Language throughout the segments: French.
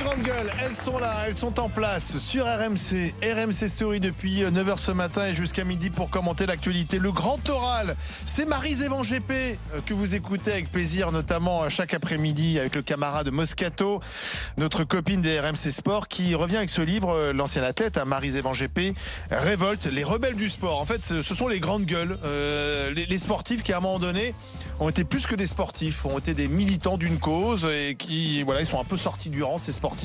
grandes gueules, elles sont là, elles sont en place sur RMC. RMC Story depuis 9h ce matin et jusqu'à midi pour commenter l'actualité. Le grand oral, c'est Maryse Evangépé que vous écoutez avec plaisir, notamment chaque après-midi avec le camarade Moscato, notre copine des RMC Sport, qui revient avec ce livre, l'ancien athlète, Maryse Evangépé, Révolte, les rebelles du sport. En fait, ce sont les grandes gueules, les sportifs qui, à un moment donné, ont été plus que des sportifs, ont été des militants d'une cause et qui, voilà, ils sont un peu sortis du rang, ces sportifs.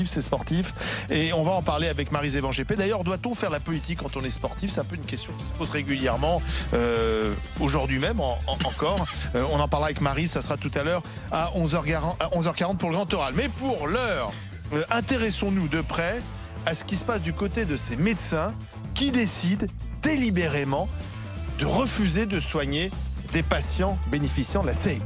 Et on va en parler avec Maryse Evangépé. D'ailleurs, doit-on faire la politique quand on est sportif? C'est un peu une question qui se pose régulièrement, aujourd'hui même encore. On en parlera avec Maryse, ça sera tout à l'heure à 11h40 pour le grand oral. Mais pour l'heure, intéressons-nous de près à ce qui se passe du côté de ces médecins qui décident délibérément de refuser de soigner des patients bénéficiant de la CMU.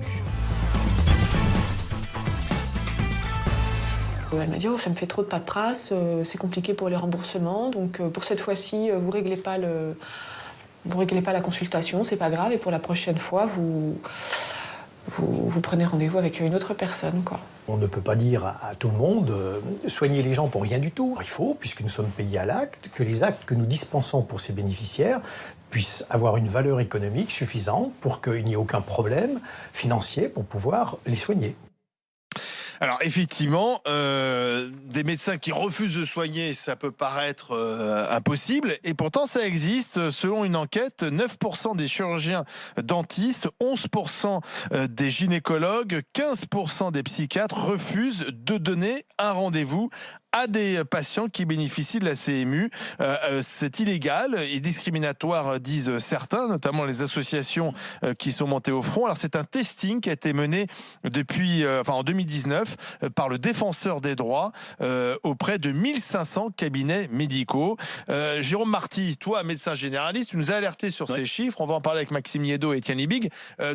Elle m'a dit ça me fait trop de paperasse, c'est compliqué pour les remboursements, donc pour cette fois-ci vous réglez pas la consultation, c'est pas grave, et pour la prochaine fois vous prenez rendez-vous avec une autre personne, quoi. On ne peut pas dire à tout le monde soigner les gens pour rien du tout. Il faut, puisque nous sommes payés à l'acte, que les actes que nous dispensons pour ces bénéficiaires puissent avoir une valeur économique suffisante pour qu'il n'y ait aucun problème financier pour pouvoir les soigner. Alors effectivement, des médecins qui refusent de soigner, ça peut paraître impossible, et pourtant ça existe. Selon une enquête, 9% des chirurgiens dentistes, 11% des gynécologues, 15% des psychiatres refusent de donner un rendez-vous à des patients qui bénéficient de la CMU. C'est illégal et discriminatoire, disent certains, notamment les associations qui sont montées au front. Alors c'est un testing qui a été mené en 2019 par le défenseur des droits auprès de 1500 cabinets médicaux. Jérôme Marty, toi, médecin généraliste, tu nous as alerté sur ces chiffres. On va en parler avec Maxime Liédo et Étienne Libig.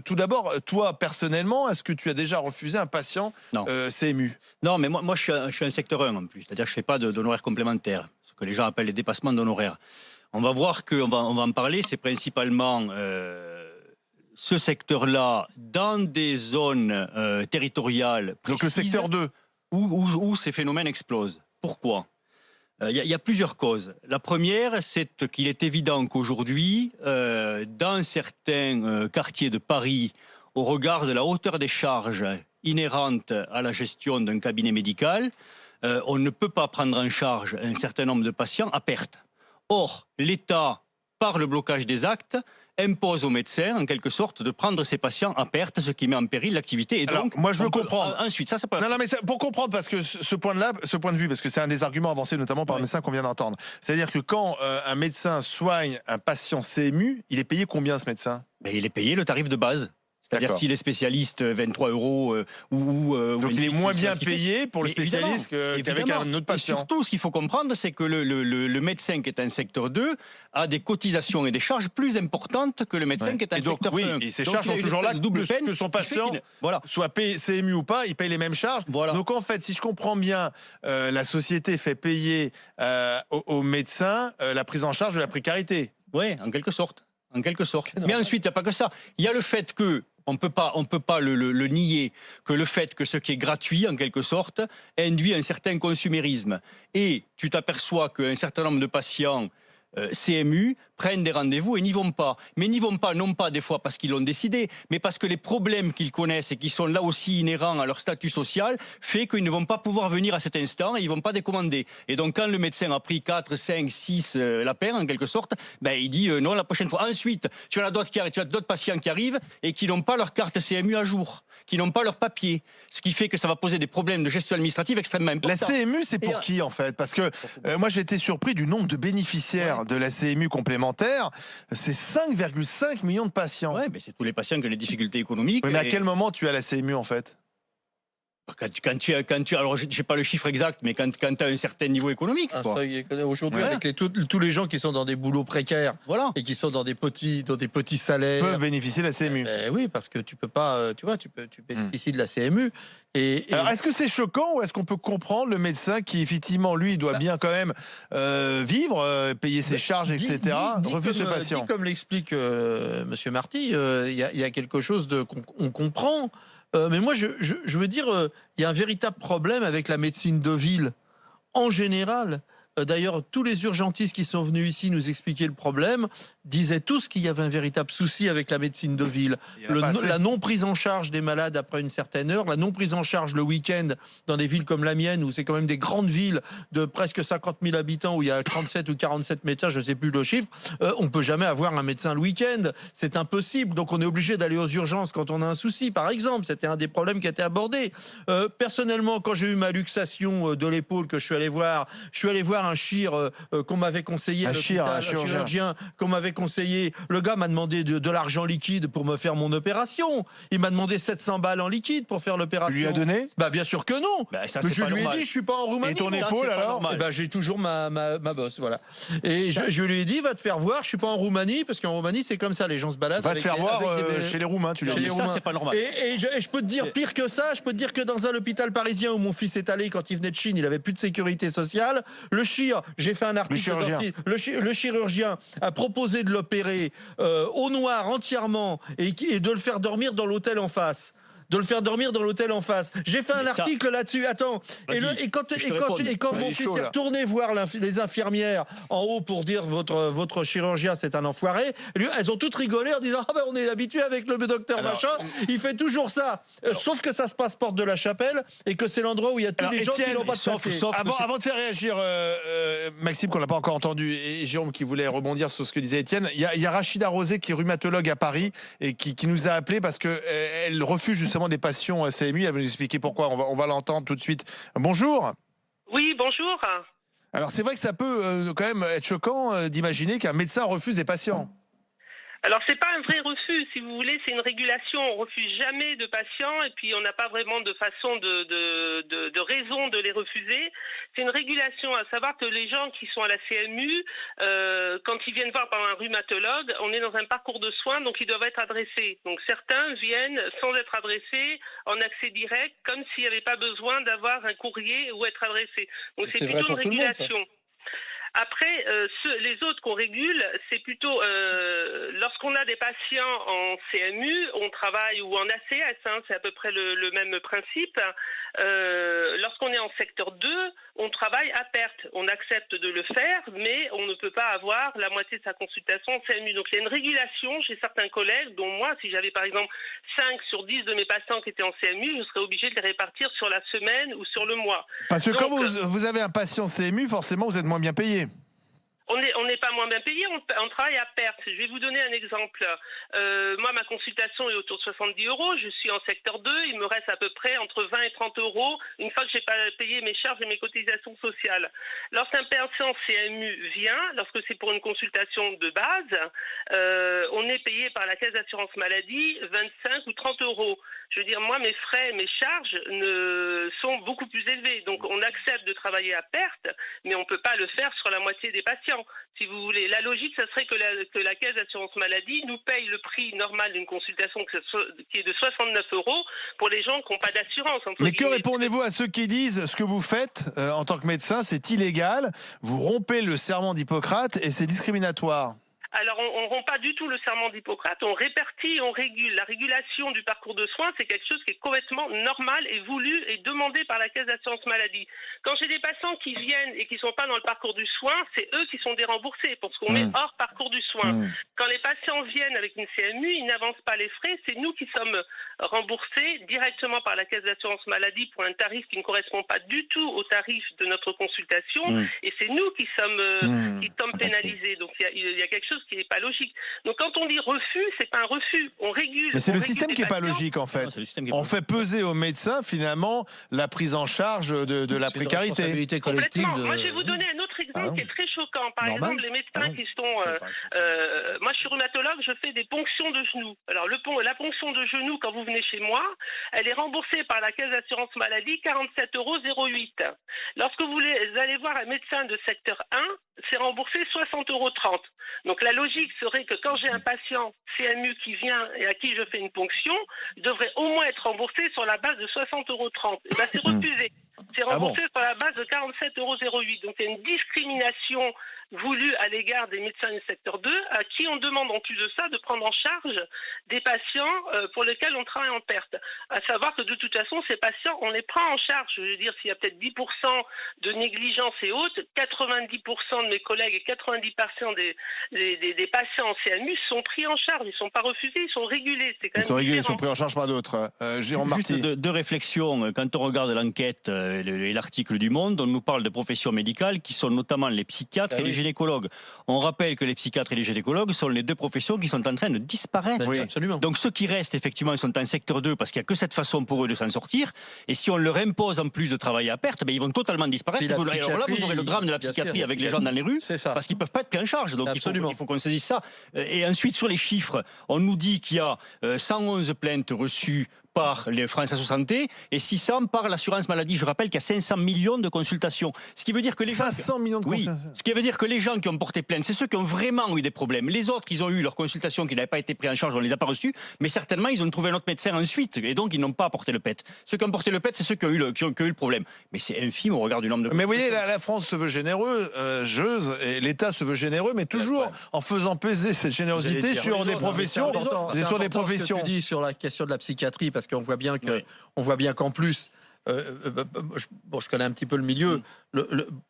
Tout d'abord, toi, personnellement, est-ce que tu as déjà refusé un patient CMU? Non, mais moi je suis un secteur 1 en plus. C'est-à-dire que je ne fais pas d'honoraires complémentaires, ce que les gens appellent les dépassements d'honoraires. On va voir qu'on va en parler, c'est principalement ce secteur-là, dans des zones territoriales précises. Donc le secteur 2 où ces phénomènes explosent. Pourquoi ? Il y a plusieurs causes. La première, c'est qu'il est évident qu'aujourd'hui, dans certains quartiers de Paris, au regard de la hauteur des charges inhérentes à la gestion d'un cabinet médical, on ne peut pas prendre en charge un certain nombre de patients à perte. Or, l'État, par le blocage des actes, impose aux médecins, en quelque sorte, de prendre ces patients à perte, ce qui met en péril l'activité. Et alors, donc, moi, je veux comprendre. Ensuite, ça, c'est pas... Non, mais pour comprendre, parce que ce point de vue, parce que c'est un des arguments avancés notamment par le médecin qu'on vient d'entendre. C'est-à-dire que quand un médecin soigne un patient CMU, il est payé combien, ce médecin? Il est payé le tarif de base. C'est-à-dire s'il est spécialiste, 23 €. Donc il est moins bien payé pour le spécialiste qu'avec un autre patient. Et surtout, ce qu'il faut comprendre, c'est que le médecin qui est un secteur 2 a des cotisations et des charges plus importantes que le médecin qui est un secteur 1. Et ces charges sont toujours là, que son patient soit payé CMU ou pas, il paye les mêmes charges. Voilà. Donc en fait, si je comprends bien, la société fait payer aux médecins la prise en charge de la précarité. Oui, en quelque sorte. Mais ensuite, il n'y a pas que ça. Il y a le fait que on peut pas le nier, que le fait que ce qui est gratuit, en quelque sorte, induit un certain consumérisme. Et tu t'aperçois qu'un certain nombre de patients CMU prennent des rendez-vous et n'y vont pas. Mais n'y vont pas, non pas des fois parce qu'ils l'ont décidé, mais parce que les problèmes qu'ils connaissent et qui sont là aussi inhérents à leur statut social fait qu'ils ne vont pas pouvoir venir à cet instant et ils ne vont pas décommander. Et donc quand le médecin a pris 4, 5, 6 la paire en quelque sorte, il dit non la prochaine fois. Ensuite, tu as d'autres patients qui arrivent et qui n'ont pas leur carte CMU à jour, qui n'ont pas leur papier, ce qui fait que ça va poser des problèmes de gestion administrative extrêmement importants. La CMU, c'est pour qui en fait? Parce que moi j'ai été surpris du nombre de bénéficiaires de la CMU complémentaire. C'est 5,5 millions de patients. Oui, mais c'est tous les patients qui ont des difficultés économiques. Mais à quel moment tu as la CMU en fait? Quand tu alors je n'ai pas le chiffre exact, mais quand tu as un certain niveau économique. Aujourd'hui, avec tous les gens qui sont dans des boulots précaires et qui sont dans des petits salaires, peuvent bénéficier de la CMU. Oui, parce que tu peux pas, tu bénéficies de la CMU. Alors, est-ce que c'est choquant ou est-ce qu'on peut comprendre le médecin qui, effectivement, lui, doit bien quand même vivre, payer ses charges, etc., refuse ce patient? Comme l'explique Monsieur Marty, il y a quelque chose qu'on comprend. Mais moi, je veux dire, il y a un véritable problème avec la médecine de ville. en général, d'ailleurs, tous les urgentistes qui sont venus ici nous expliquer le problème disaient tous qu'il y avait un véritable souci avec la médecine de ville. La non prise en charge des malades après une certaine heure, la non prise en charge le week-end dans des villes comme la mienne, où c'est quand même des grandes villes de presque 50 000 habitants, où il y a 37 ou 47 médecins, je ne sais plus le chiffre, on ne peut jamais avoir un médecin le week-end. C'est impossible. Donc on est obligé d'aller aux urgences quand on a un souci, par exemple. C'était un des problèmes qui a été abordé. Personnellement, quand j'ai eu ma luxation de l'épaule que je suis allé voir un chir qu'on m'avait conseillé à l'hôpital, un chirurgien qu'on m'avait conseillé. Le gars m'a demandé de l'argent liquide pour me faire mon opération. Il m'a demandé 700 balles en liquide pour faire l'opération. Tu lui as donné ? Bah bien sûr que non. Bah, ça, mais je lui ai dit, je suis pas en Roumanie. Et ton épaule alors ? Bah, j'ai toujours ma bosse, voilà. Et je lui ai dit, va te faire voir. Je suis pas en Roumanie parce qu'en Roumanie c'est comme ça, les gens se baladent. Va te faire voir chez les Roumains. Tu lui as dit. Ça, c'est pas normal. Et je peux te dire pire que ça. Je peux te dire que dans un hôpital parisien où mon fils est allé quand il venait de Chine, il avait plus de sécurité sociale. Le chir, j'ai fait un article. Le chirurgien a proposé de l'opérer au noir entièrement et de le faire dormir dans l'hôtel en face. J'ai fait un article là-dessus. Attends. Et quand mon fils est retourné voir les infirmières en haut pour dire votre chirurgien c'est un enfoiré, elles ont toutes rigolé en disant ah ben on est habitué avec le docteur machin. Il fait toujours ça. Sauf que ça se passe porte de la Chapelle et que c'est l'endroit où il y a tous les gens qui n'ont pas de papier. Avant de faire réagir Maxime qu'on n'a pas encore entendu et Jérôme qui voulait rebondir sur ce que disait Étienne, il y a Rachida Rosé qui est rhumatologue à Paris et qui nous a appelé parce que elle refuse justement des patients CMU. Elle va nous expliquer pourquoi. On va l'entendre tout de suite. Bonjour. Oui, bonjour. Alors c'est vrai que ça peut quand même être choquant d'imaginer qu'un médecin refuse des patients. Alors, c'est pas un vrai refus, si vous voulez, c'est une régulation. On refuse jamais de patients et puis on n'a pas vraiment de façon de raison de les refuser. C'est une régulation, à savoir que les gens qui sont à la CMU, quand ils viennent voir par un rhumatologue, on est dans un parcours de soins, donc ils doivent être adressés. Donc certains viennent sans être adressés, en accès direct, comme s'il n'y avait pas besoin d'avoir un courrier ou être adressé. Donc c'est plutôt une régulation. Après, les autres qu'on régule, c'est plutôt lorsqu'on a des patients en CMU, on travaille ou en ACS, c'est à peu près le même principe. Lorsqu'on est en secteur 2, on travaille à perte. On accepte de le faire, mais on ne peut pas avoir la moitié de sa consultation en CMU. Donc il y a une régulation chez certains collègues, dont moi, si j'avais par exemple 5 sur 10 de mes patients qui étaient en CMU, je serais obligé de les répartir sur la semaine ou sur le mois. Parce que quand vous avez un patient CMU, forcément vous êtes moins bien payé. On n'est pas moins bien payé, on travaille à perte. Je vais vous donner un exemple. Moi, ma consultation est autour de 70 €. Je suis en secteur 2. Il me reste à peu près entre 20 et 30 € une fois que j'ai pas payé mes charges et mes cotisations sociales. Lorsqu'un patient CMU vient, lorsque c'est pour une consultation de base, on est payé par la caisse d'assurance maladie 25 ou 30 €. Je veux dire, moi, mes frais, mes charges sont beaucoup plus élevés. Donc, on accepte de travailler à perte, mais on ne peut pas le faire sur la moitié des patients. Si vous voulez, la logique, ça serait que la caisse d'assurance maladie nous paye le prix normal d'une consultation qui est de 69 € pour les gens qui n'ont pas d'assurance. Mais que répondez-vous à ceux qui disent ce que vous faites en tant que médecin, c'est illégal, vous rompez le serment d'Hippocrate et c'est discriminatoire? Alors, on ne rompt pas du tout le serment d'Hippocrate, on répartit, on régule. La régulation du parcours de soins, c'est quelque chose qui est complètement normal et voulu et demandé par la Caisse d'assurance maladie. Quand j'ai des patients qui viennent et qui ne sont pas dans le parcours du soin, c'est eux qui sont déremboursés parce qu'on met hors parcours du soin. Quand les patients viennent avec une CMU, ils n'avancent pas les frais, c'est nous qui sommes remboursés directement par la Caisse d'assurance maladie pour un tarif qui ne correspond pas du tout au tarif de notre consultation et c'est nous qui sommes pénalisés. Donc il y a quelque chose qui n'est pas logique. Donc quand on dit refus, c'est pas un refus, on régule. Mais c'est le système qui n'est pas logique en fait. On fait peser aux médecins finalement la prise en charge de la précarité. Moi je vais vous donner un autre exemple qui est très choquant. Par exemple, les médecins qui sont... moi je suis rhumatologue, je fais des ponctions de genoux. Alors la ponction de genou, quand vous venez chez moi, elle est remboursée par la Caisse d'assurance maladie 47,08 €. Lorsque vous allez voir un médecin de secteur 1, c'est remboursé 60,30 €. Donc la logique serait que quand j'ai un patient CMU qui vient et à qui je fais une ponction, je devrais au moins être remboursé sur la base de 60,30 €. Et ben c'est refusé. C'est remboursé sur la la base de 47,08 €. Donc il y a une discrimination voulue à l'égard des médecins du secteur 2, à qui on demande en plus de ça de prendre en charge des patients pour lesquels on travaille en perte. À savoir que de toute façon, ces patients, on les prend en charge. Je veux dire, s'il y a peut-être 10% de négligence et autres, 90% de mes collègues et 90% des patients en CMU sont pris en charge. Ils ne sont pas refusés, ils sont régulés. C'est quand Ils sont même régulés, ils différent. sont pris en charge par d'autres. Jérôme Juste Marty. deux réflexions. Quand on regarde l'enquête et l'article du Monde, on nous parle de professions médicales qui sont notamment les psychiatres et les gynécologues. On rappelle que les psychiatres et les gynécologues sont les deux professions qui sont en train de disparaître. Oui, absolument. Donc ceux qui restent, effectivement, ils sont en secteur 2 parce qu'il n'y a que cette façon pour eux de s'en sortir. Et si on leur impose en plus de travailler à perte, ben, ils vont totalement disparaître. Puis la Alors là, vous aurez le drame de la bien psychiatrie sûr, avec les gens dans les rues. C'est ça. Parce qu'ils ne peuvent pas être pris en charge. Donc Absolument. il faut qu'on se dise ça. Et ensuite, sur les chiffres, on nous dit qu'il y a 111 plaintes reçues par les France Asso Santé et 600 par l'assurance maladie. Je rappelle qu'il y a 500 millions de consultations. Ce qui veut dire que les 500 millions de consultations. Ce qui veut dire que les gens qui ont porté plainte, c'est ceux qui ont vraiment eu des problèmes. Les autres, ils ont eu leurs consultations qui n'avaient pas été prises en charge, on ne les a pas reçues, mais certainement, ils ont trouvé un autre médecin ensuite et donc ils n'ont pas apporté le PET. Ceux qui ont porté le PET, c'est ceux qui ont eu le problème. Mais c'est infime au regard du nombre de Mais vous voyez, la France se veut généreuse et l'État se veut généreux, mais toujours en faisant peser cette générosité sur des professions. C'est Sur des important ce que professions. tu dis sur la question de la psychiatrie, parce qu'on voit bien que, Oui. on voit bien qu'en plus, je connais un petit peu le milieu.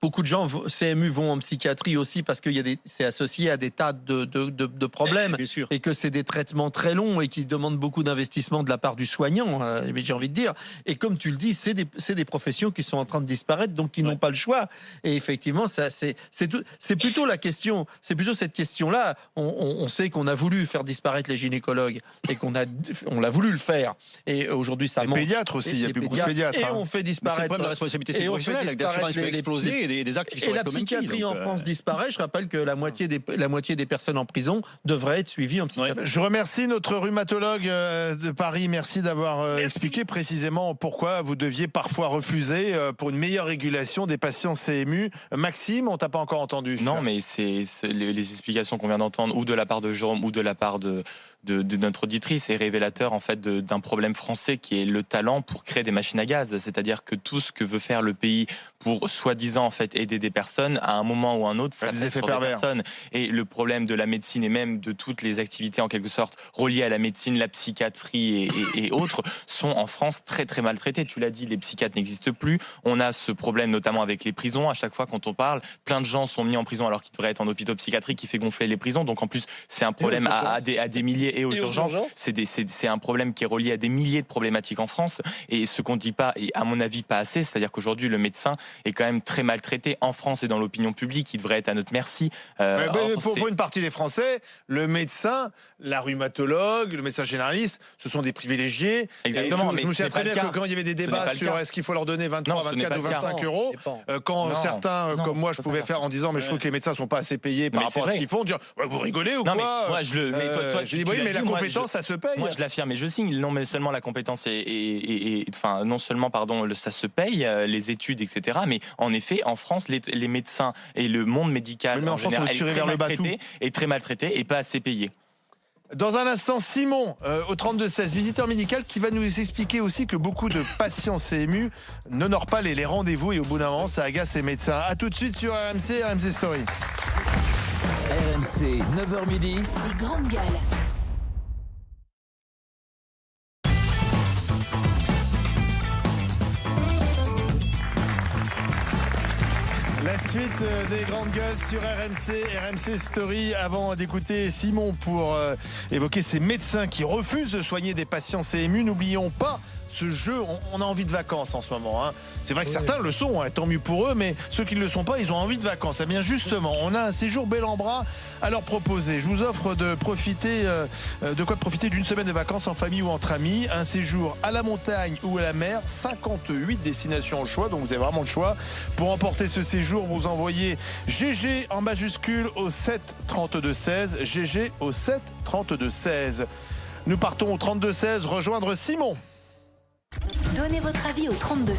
Beaucoup de gens CMU vont en psychiatrie aussi parce que c'est associé à des tas de problèmes Bien sûr. et que c'est des traitements très longs et qui demandent beaucoup d'investissement de la part du soignant, j'ai envie de dire. Et comme tu le dis, c'est des professions qui sont en train de disparaître, donc qui n'ont pas le choix. Et effectivement, c'est plutôt la question, c'est plutôt cette question-là. On sait qu'on a voulu faire disparaître les gynécologues et on l'a voulu le faire. Et aujourd'hui, ça Les manque. pédiatres aussi, il y a Les plus beaucoup de pédiatres. Et hein. on fait Mais c'est le disparaître. problème de la responsabilité et on fait professionnelle, avec des assurances qui ont disparaître explosé et des actes qui sont Et la restés au même prix, psychiatrie en donc, France disparaît. Je rappelle que la moitié des personnes en prison devraient être suivies en psychiatrie. Je remercie notre rhumatologue de Paris. Merci d'avoir expliqué précisément pourquoi vous deviez parfois refuser pour une meilleure régulation des patients CMU. Maxime, on t'a pas encore entendu. Non, mais c'est les explications qu'on vient d'entendre, ou de la part de Jérôme, ou de la part de notre auditrice, est révélateur en fait d'un problème français qui est le talent pour créer des machines à gaz. C'est-à-dire que tout ce que veut faire le pays pour soi-disant en fait aider des personnes, à un moment ou un autre, ça pèse sur des personnes. Et le problème de la médecine et même de toutes les activités en quelque sorte reliées à la médecine, la psychiatrie et autres sont en France très très maltraitées. Tu l'as dit, les psychiatres n'existent plus. On a ce problème notamment avec les prisons. À chaque fois quand on parle, plein de gens sont mis en prison alors qu'ils devraient être en hôpital psychiatrique, qui fait gonfler les prisons. Donc en plus, c'est un problème à des milliers et aux urgences. C'est un problème qui est relié à des milliers de problématiques en France. Et ce qu'on ne dit pas, et à mon avis pas assez, c'est-à-dire qu'aujourd'hui le médecin est quand même très maltraité en France et dans l'opinion publique. Il devrait être à notre merci. Pour une partie des Français, le médecin, la rhumatologue, le médecin généraliste, ce sont des privilégiés. Exactement. Je me souviens très bien que quand il y avait des débats sur est-ce qu'il faut leur donner 23, 24 ou 25 euros, quand certains comme moi je pouvais faire en disant mais je trouve que les médecins sont pas assez payés par rapport à ce qu'ils font, dire vous rigolez ou quoi? Moi je le. Mais toi, je dis oui, mais la compétence ça se paye. Moi je l'affirme et je signe. Non, mais seulement la compétence enfin non seulement ça se paye, les études, etc. Mais en effet, en France, les médecins et le monde médical en général est très maltraité et pas assez payé. Dans un instant, Simon, au 32-16, visiteur médical, qui va nous expliquer aussi que beaucoup de patients CMU n'honorent pas les rendez-vous et au bout d'un moment, ça agace les médecins. A tout de suite sur RMC Story. RMC, 9h midi. Les grandes gueules. La suite des grandes gueules sur RMC Story. Avant d'écouter Simon pour évoquer ces médecins qui refusent de soigner des patients CMU, n'oublions pas ce jeu, on a envie de vacances en ce moment. Hein. C'est vrai que certains le sont, hein, tant mieux pour eux, mais ceux qui ne le sont pas, ils ont envie de vacances. Eh bien justement, on a un séjour bel en bras à leur proposer. Je vous offre de quoi profiter d'une semaine de vacances en famille ou entre amis. Un séjour à la montagne ou à la mer, 58 destinations au choix, donc vous avez vraiment le choix. Pour emporter ce séjour, vous envoyez GG en majuscule au 7 32 16, GG au 7 32 16. Nous partons au 32 16 rejoindre Simon. Donnez votre avis au 32-16.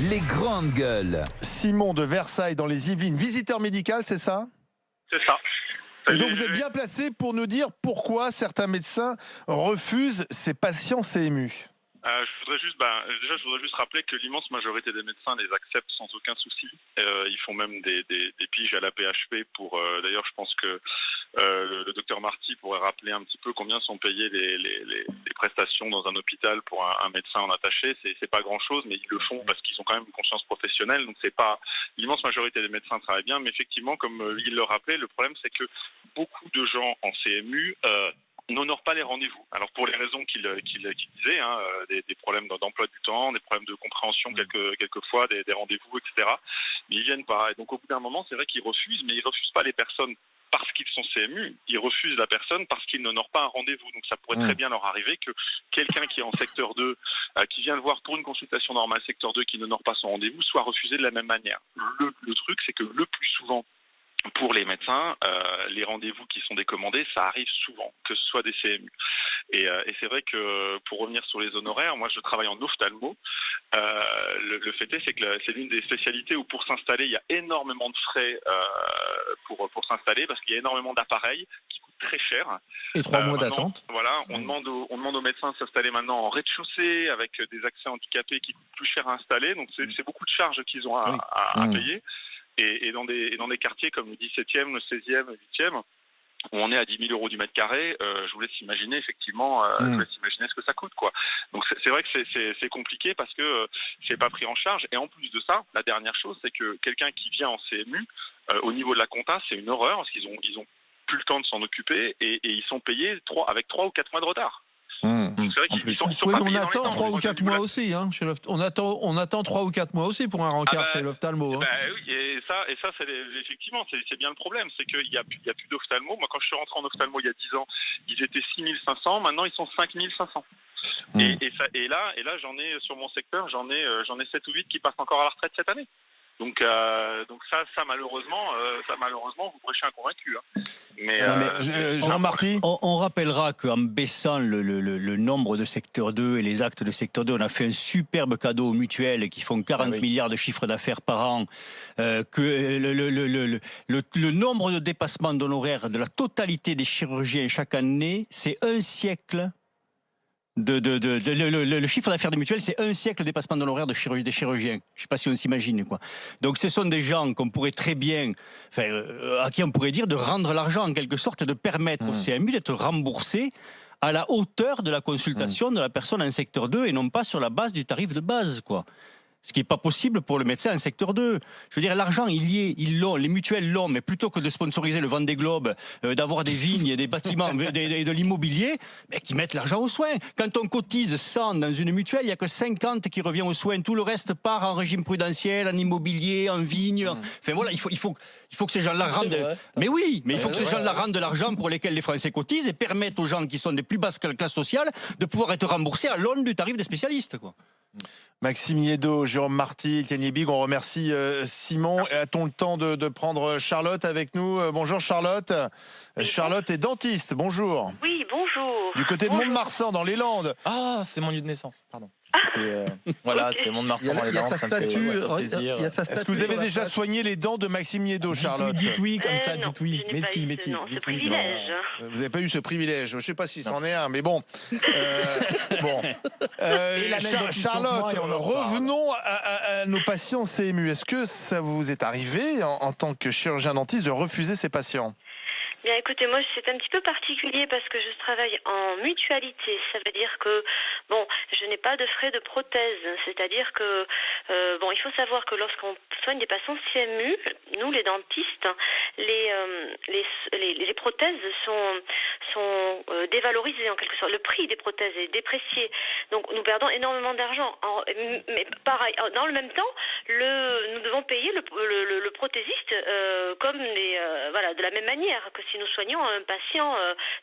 Les grandes gueules. Simon de Versailles dans les Yvelines, visiteur médical, c'est ça? C'est ça. Et donc vous êtes bien placé pour nous dire pourquoi certains médecins refusent ces patients CMU. Je voudrais juste rappeler que l'immense majorité des médecins les acceptent sans aucun souci. Ils font même des piges à la PHP pour. D'ailleurs, je pense que le docteur Marty pourrait rappeler un petit peu combien sont payées les prestations dans un hôpital pour un médecin en attaché. C'est pas grand-chose, mais ils le font parce qu'ils ont quand même une conscience professionnelle. Donc c'est pas l'immense majorité des médecins travaillent bien, mais effectivement, comme il le rappelait, le problème c'est que beaucoup de gens en CMU n'honorent pas les rendez-vous. Alors pour les raisons qu'il disait, des problèmes d'emploi du temps, des problèmes de compréhension quelquefois, des rendez-vous, etc. Mais ils viennent pas. Et donc au bout d'un moment, c'est vrai qu'ils refusent, mais ils refusent pas les personnes parce qu'ils sont CMU, ils refusent la personne parce qu'ils n'honorent pas un rendez-vous. Donc ça pourrait très bien leur arriver que quelqu'un qui est en secteur 2, qui vient le voir pour une consultation normale secteur 2, qui n'honore pas son rendez-vous, soit refusé de la même manière. Le truc, c'est que le plus souvent, pour les médecins, les rendez-vous qui sont décommandés, ça arrive souvent, que ce soit des CMU. Et c'est vrai que, pour revenir sur les honoraires, moi je travaille en ophtalmo. Le fait est que c'est l'une des spécialités où pour s'installer, il y a énormément de frais pour s'installer, parce qu'il y a énormément d'appareils qui coûtent très cher. Et 3 mois d'attente. Voilà, on demande aux médecins de s'installer maintenant en rez-de-chaussée, avec des accès handicapés qui coûtent plus cher à installer. Donc c'est beaucoup de charges qu'ils ont à payer. Et dans des quartiers comme le 17e, le 16e, le 8e, où on est à 10 000 euros du mètre carré, je vous laisse imaginer effectivement ce que ça coûte, quoi. Donc c'est vrai que c'est compliqué parce que c'est pas pris en charge. Et en plus de ça, la dernière chose, c'est que quelqu'un qui vient en CMU, au niveau de la compta, c'est une horreur parce qu'ils ont plus le temps de s'en occuper et ils sont payés avec 3 ou 4 mois de retard. C'est vrai qu'ils sont Oui, pas mais on payés dans attend les temps. 3 ou 4 mois aussi. Hein, on attend 3 ou 4 mois aussi pour un rencard chez l'ophtalmo. Oui, et ça effectivement, c'est bien le problème. C'est qu'il n'y a plus d'ophtalmo. Moi, quand je suis rentré en ophtalmo il y a 10 ans, ils étaient 6500. Maintenant, ils sont 5500. Et là, j'en ai sur mon secteur, j'en ai 7 ou 8 qui passent encore à la retraite cette année. Donc ça malheureusement, vous prêchez un convaincu. Mais Jean-Marty, on rappellera qu'en baissant le nombre de secteur 2 et les actes de secteur 2, on a fait un superbe cadeau aux mutuelles qui font 40 milliards de chiffre d'affaires par an, que le nombre de dépassements d'honoraires de la totalité des chirurgiens chaque année, c'est un siècle. Le chiffre d'affaires des mutuelles, c'est un siècle de dépassement d'honoraires des chirurgiens. Je ne sais pas si on s'imagine, quoi. Donc ce sont des gens qu'on pourrait très bien, à qui on pourrait dire de rendre l'argent en quelque sorte et de permettre au CMU d'être remboursé à la hauteur de la consultation de la personne en secteur 2 et non pas sur la base du tarif de base, quoi. Ce qui n'est pas possible pour le médecin en secteur 2. Je veux dire, l'argent, il y est, ils l'ont, les mutuelles l'ont, mais plutôt que de sponsoriser le Vendée Globe, d'avoir des vignes, des bâtiments et de l'immobilier, mais qu'ils mettent l'argent aux soins. Quand on cotise 100 dans une mutuelle, il n'y a que 50 qui revient aux soins. Tout le reste part en régime prudentiel, en immobilier, en vigne. Enfin voilà, il faut que ces gens-là rendent... Mais oui, mais il faut que ces gens-là rendent de l'argent pour lesquels les Français cotisent et permettent aux gens qui sont des plus basses classes sociales de pouvoir être remboursés à l'aune du tarif des spécialistes, quoi. Maxime Yeddo, Jérôme Marty, Kenny Big, on remercie Simon. A-t-on le temps de prendre Charlotte avec nous? Bonjour Charlotte. Charlotte est dentiste, bonjour. Oui, bonjour. Du côté de Mont-de-Marsan, dans les Landes. Ah, c'est mon lieu de naissance, pardon. Voilà, c'est Mont-de-Marsan dans les Landes. Est-ce que vous avez déjà soigné les dents de Maxime Yeddo, Charlotte? Dites oui, comme ça, non, dites oui. C'est privilège. Vous n'avez pas eu ce privilège. Je ne sais pas si c'en est un, mais bon. Charlotte, revenons à nos patients CMU. Est-ce que ça vous est arrivé, en tant que chirurgien dentiste, de refuser ces patients? Bien, écoutez, moi, c'est un petit peu particulier parce que je travaille en mutualité. Ça veut dire que, je n'ai pas de frais de prothèse. C'est-à-dire que, il faut savoir que lorsqu'on soigne des patients CMU, nous, les dentistes, les prothèses sont dévalorisées en quelque sorte. Le prix des prothèses est déprécié. Donc, nous perdons énormément d'argent. Mais pareil, dans le même temps, nous devons payer le prothésiste de la même manière que si nous soignons un patient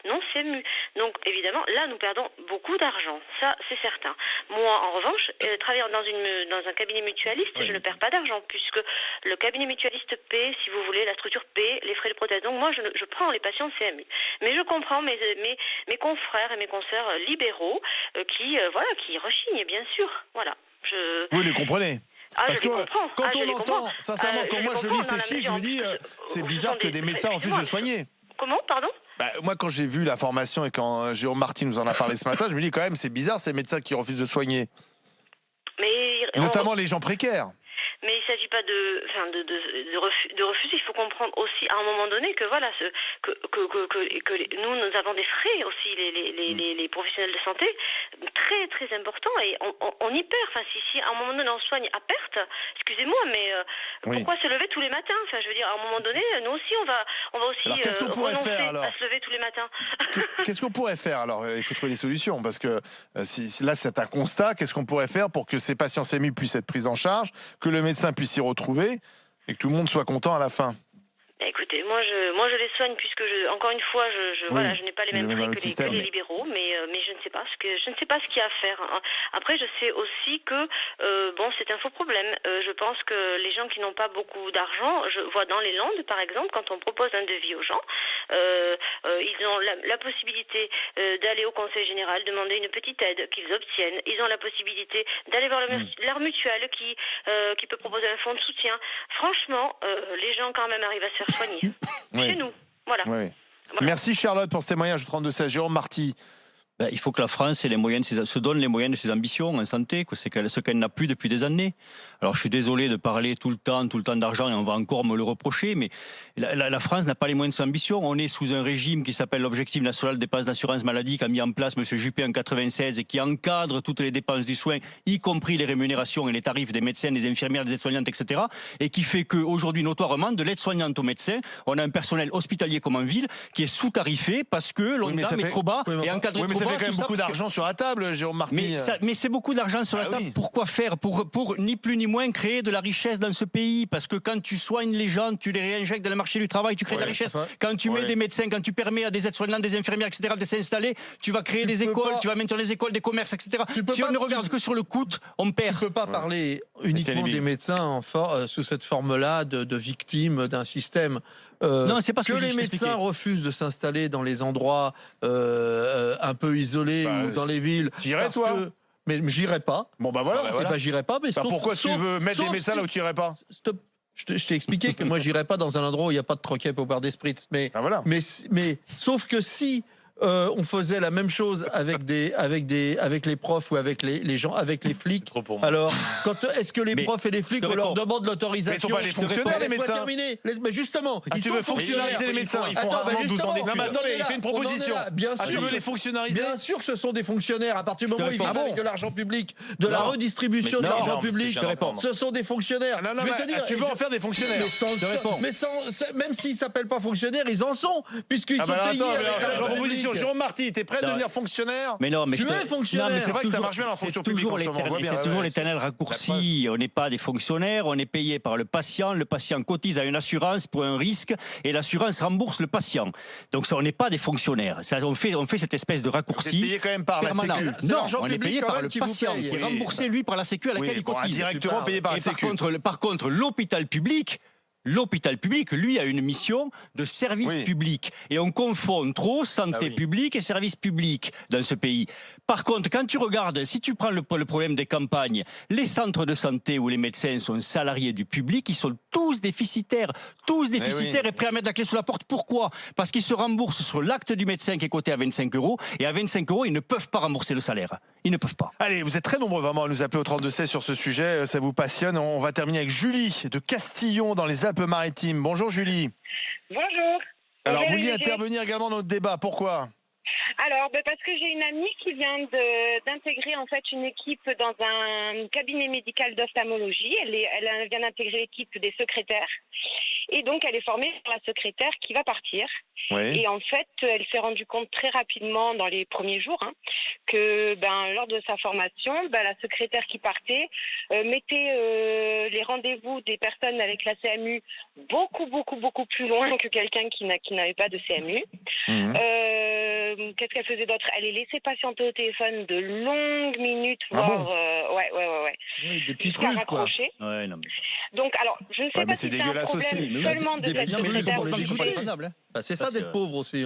non CMU. Donc évidemment, là nous perdons beaucoup d'argent, ça c'est certain. Moi en revanche, travaillant dans un cabinet mutualiste, je ne perds pas d'argent puisque le cabinet mutualiste paie, si vous voulez, la structure paie les frais de prothèse. Donc moi je prends les patients CMU. Mais je comprends mes confrères et mes consoeurs libéraux qui rechignent bien sûr. Voilà. Vous les comprenez? Parce que quand on entend, sincèrement, quand moi je lis ces chiffres, je me dis, c'est bizarre que des médecins refusent de soigner. Comment, pardon? Moi, quand j'ai vu la formation et quand Jérôme Marty nous en a parlé ce matin, je me dis quand même, c'est bizarre ces médecins qui refusent de soigner. Notamment les gens précaires. Mais il ne s'agit pas de refuser. Il faut comprendre aussi à un moment donné que voilà, nous avons des frais aussi, les professionnels de santé, très très importants et on y perd. Enfin, si à un moment donné on soigne à perte, excusez-moi, mais pourquoi se lever tous les matins? Enfin, je veux dire, à un moment donné, nous aussi on va aussi renoncer à se lever tous les matins. Qu'est-ce qu'on pourrait faire alors? Il faut trouver des solutions parce que si là c'est un constat. Qu'est-ce qu'on pourrait faire pour que ces patients CMU puissent être pris en charge, que le médecin puisse s'y retrouver et que tout le monde soit content à la fin? Écoutez, moi je les soigne puisque encore une fois je n'ai pas les mêmes prix que les libéraux, mais je ne sais pas ce qu'il y a à faire. Après, je sais aussi que c'est un faux problème. Je pense que les gens qui n'ont pas beaucoup d'argent, je vois dans les Landes par exemple, quand on propose un devis aux gens, ils ont la possibilité d'aller au Conseil général demander une petite aide qu'ils obtiennent. Ils ont la possibilité d'aller voir leur mutuelle qui peut proposer un fonds de soutien. Franchement, les gens quand même arrivent à se faire soigner. Chez nous. Voilà. Voilà. Merci Charlotte pour ce témoignage. 32-16. Jérôme Marty. Il faut que la France se donne les moyens de ses ambitions en santé, ce qu'elle n'a plus depuis des années. Alors je suis désolé de parler tout le temps d'argent et on va encore me le reprocher, mais la France n'a pas les moyens de ses ambitions. On est sous un régime qui s'appelle l'Objectif national des dépenses d'assurance maladie qu'a mis en place M. Juppé en 96 et qui encadre toutes les dépenses du soin, y compris les rémunérations et les tarifs des médecins, des infirmières, des aides-soignantes, etc. Et qui fait qu'aujourd'hui, notoirement, de l'aide-soignante au médecin, on a un personnel hospitalier comme en ville qui est sous-tarifé parce que l'ONDAM est trop bas et encadré trop bas. Ça fait quand même beaucoup d'argent sur la table, Jérôme Marty. Mais c'est beaucoup d'argent sur la table. Oui. Pourquoi faire pour ni plus ni moins créer de la richesse dans ce pays? Parce que quand tu soignes les gens, tu les réinjectes dans le marché du travail, tu crées de la richesse. Quand tu mets des médecins, quand tu permets à des aides-soignants, des infirmières, etc. de s'installer, tu vas créer des écoles, tu vas maintenir les écoles, des commerces, etc. Si on ne regarde que sur le coût, on perd. Tu ne peux pas parler uniquement des médecins sous cette forme-là de victimes d'un système. Non, c'est pas ce que les médecins refusent de s'installer dans les endroits un peu isolés ou dans les villes. J'irais, toi. Mais j'irais pas. Bon, voilà. J'irais pas. Mais pourquoi tu veux mettre des médecins là où tu irais pas? Stop. Je t'ai expliqué que moi, j'irais pas dans un endroit où il n'y a pas de troquet pour boire des spritz. Mais sauf que si on faisait la même chose avec les profs ou avec les gens, avec les flics. Alors, est-ce que les profs et les flics, on leur demande l'autorisation? Mais ils sont pas les fonctionnaires, les médecins. Mais justement, ils sont fonctionnariser les médecins. Il fait une proposition. Bien sûr, tu veux les fonctionnariser? Bien sûr que ce sont des fonctionnaires. À partir du moment où ils vivent avec de l'argent public, de la redistribution de l'argent public, ce sont des fonctionnaires. Je vais te dire, tu veux en faire des fonctionnaires? Mais même s'ils s'appellent pas fonctionnaires, ils en sont, puisqu'ils sont payés avec l'argent public. Jérôme Marty, t'es prêt à devenir fonctionnaire? Mais non, mais tu es fonctionnaire. Mais c'est vrai que ça marche bien en fonction publique. C'est toujours l'éternel raccourci. On n'est pas des fonctionnaires, on est payé par le patient. Le patient cotise à une assurance pour un risque et l'assurance rembourse le patient. Donc on n'est pas des fonctionnaires. On fait cette espèce de raccourci. Vous êtes payé quand même par la Sécu. Non, on est payé par le patient qui est remboursé lui par la Sécu à laquelle il cotise. Directement payé par la Sécu. Par contre, l'hôpital public, lui, a une mission de service public. Et on confond trop santé publique et service public dans ce pays. Par contre, quand tu regardes, si tu prends le problème des campagnes, les centres de santé où les médecins sont salariés du public, ils sont tous déficitaires et prêts à mettre la clé sous la porte. Pourquoi? Parce qu'ils se remboursent sur l'acte du médecin qui est coté à 25 €. Et à 25 €, ils ne peuvent pas rembourser le salaire. Ils ne peuvent pas. Allez, vous êtes très nombreux vraiment à nous appeler au 32-16 sur ce sujet. Ça vous passionne. On va terminer avec Julie de Castillon dans les Alpes-Maritimes. Bonjour Julie. Bonjour. Alors vous vouliez intervenir également dans notre débat. Pourquoi? Alors, parce que j'ai une amie qui vient d'intégrer en fait une équipe dans un cabinet médical d'ophtalmologie. Elle vient d'intégrer l'équipe des secrétaires. Et donc, elle est formée par la secrétaire qui va partir. Oui. Et en fait, elle s'est rendue compte très rapidement dans les premiers jours que lors de sa formation, la secrétaire qui partait mettait les rendez-vous des personnes avec la CMU beaucoup plus loin que quelqu'un qui n'avait pas de CMU. Mmh. Qu'est-ce qu'elle faisait d'autre? Elle les laissait patienter au téléphone de longues minutes, voire Oui, des petites ruses, quoi. Ouais, non, mais... Donc, alors, je ne sais pas si c'est un problème seulement de cette secrétaire. C'est ça d'être pauvre aussi.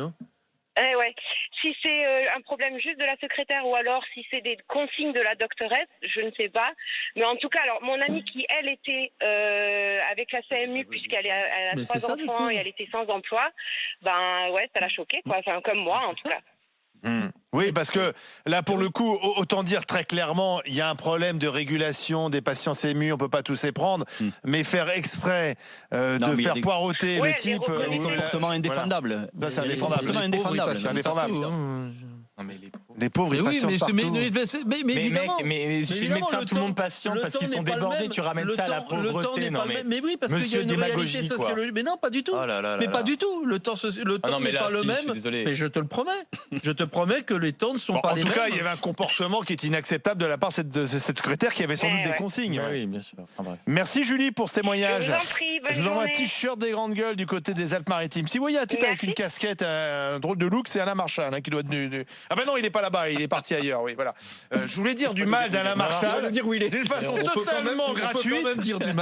si c'est un problème juste de la secrétaire ou alors si c'est des consignes de la doctoresse, je ne sais pas. Mais en tout cas, alors mon amie qui, elle, était avec la CMU, puisqu'elle a 3 enfants et elle était sans emploi, ben ouais, ça l'a choquée, quoi. Enfin, comme moi, en tout cas. Oui, parce que là, pour le coup, autant dire très clairement, il y a un problème de régulation des patients CMU, on peut pas tous les prendre, mais faire exprès de faire poireauter le type... Un comportement indéfendable. Ça, c'est indéfendable. C'est indéfendable. Non, mais les pauvres, ils patientent partout. Mais évidemment. Mais chez le médecin, tout le monde patiente parce qu'ils sont débordés. Tu ramènes ça à la pauvreté. Mais oui, parce qu'il y a une réalité sociologique. Mais non, pas du tout. Mais pas du tout. Le temps n'est pas le même. Mais je te le promets. Je te promets que les temps ne sont pas les mêmes. En tout cas, il y avait un comportement qui est inacceptable de la part de cette secrétaire qui avait sans doute des consignes. Oui, bien sûr. Merci Julie pour ce témoignage. Je vous en prie, bonne Je vous envoie un journée. t-shirt des grandes gueules du côté des Alpes-Maritimes. Si vous voyez un type avec une casquette, un drôle de look, c'est Alain Marchal qui doit être... Ah ben non, il n'est pas là-bas, il est parti ailleurs. Oui, voilà. Je voulais dire du mal d'Alain Marchal d'une façon totalement gratuite.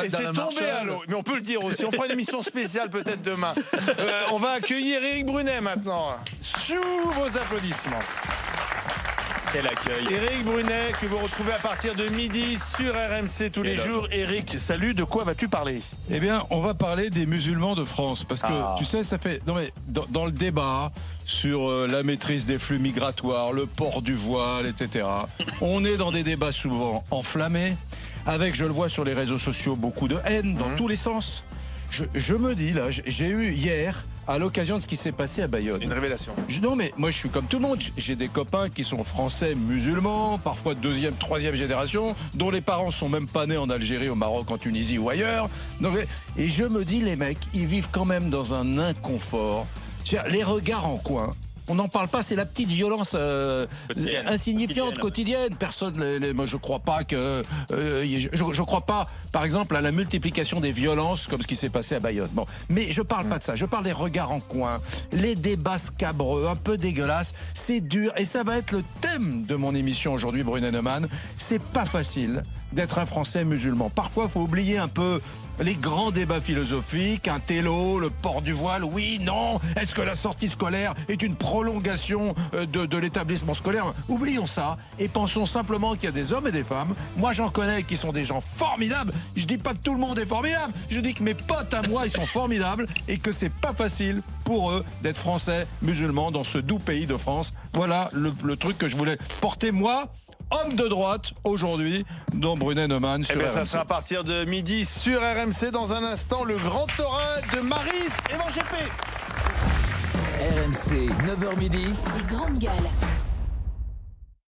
Et c'est tombé à l'eau. Mais on peut le dire aussi. On fera une émission spéciale peut-être demain. On va accueillir Éric Brunet maintenant. Sous vos applaudissements. Quel accueil. Éric Brunet, que vous retrouvez à partir de midi sur RMC tous les jours. Éric, salut, de quoi vas-tu parler? Eh bien, on va parler des musulmans de France. Parce que, tu sais, ça fait... Non, mais dans le débat sur la maîtrise des flux migratoires, le port du voile, etc., on est dans des débats souvent enflammés, avec, je le vois sur les réseaux sociaux, beaucoup de haine dans tous les sens. Je me dis, là, j'ai eu hier... à l'occasion de ce qui s'est passé à Bayonne. Une révélation. Non, mais moi, je suis comme tout le monde. J'ai des copains qui sont français musulmans, parfois 2e, 3e génération, dont les parents sont même pas nés en Algérie, au Maroc, en Tunisie ou ailleurs. Donc, et je me dis, les mecs, ils vivent quand même dans un inconfort. Les regards en coin. On n'en parle pas, c'est la petite violence insignifiante, quotidienne. Personne, moi je crois pas que, je crois pas, par exemple, à la multiplication des violences comme ce qui s'est passé à Bayonne. Bon, mais je parle pas de ça. Je parle des regards en coin, les débats scabreux, un peu dégueulasses. C'est dur et ça va être le thème de mon émission aujourd'hui, Brunet Neumann. C'est pas facile d'être un Français musulman. Parfois, faut oublier un peu les grands débats philosophiques, un télo, le port du voile, oui, non, est-ce que la sortie scolaire est une prolongation de l'établissement scolaire? Oublions ça et pensons simplement qu'il y a des hommes et des femmes, moi j'en connais qui sont des gens formidables, je dis pas que tout le monde est formidable, je dis que mes potes à moi ils sont formidables et que c'est pas facile pour eux d'être français musulmans dans ce doux pays de France. Voilà le truc que je voulais porter moi, homme de droite, aujourd'hui, dans Brunet Neumann sur RMC. Ça sera à partir de midi sur RMC. Dans un instant, le grand oral de Maryse Evangépé. RMC, 9h midi. Les grandes gueules.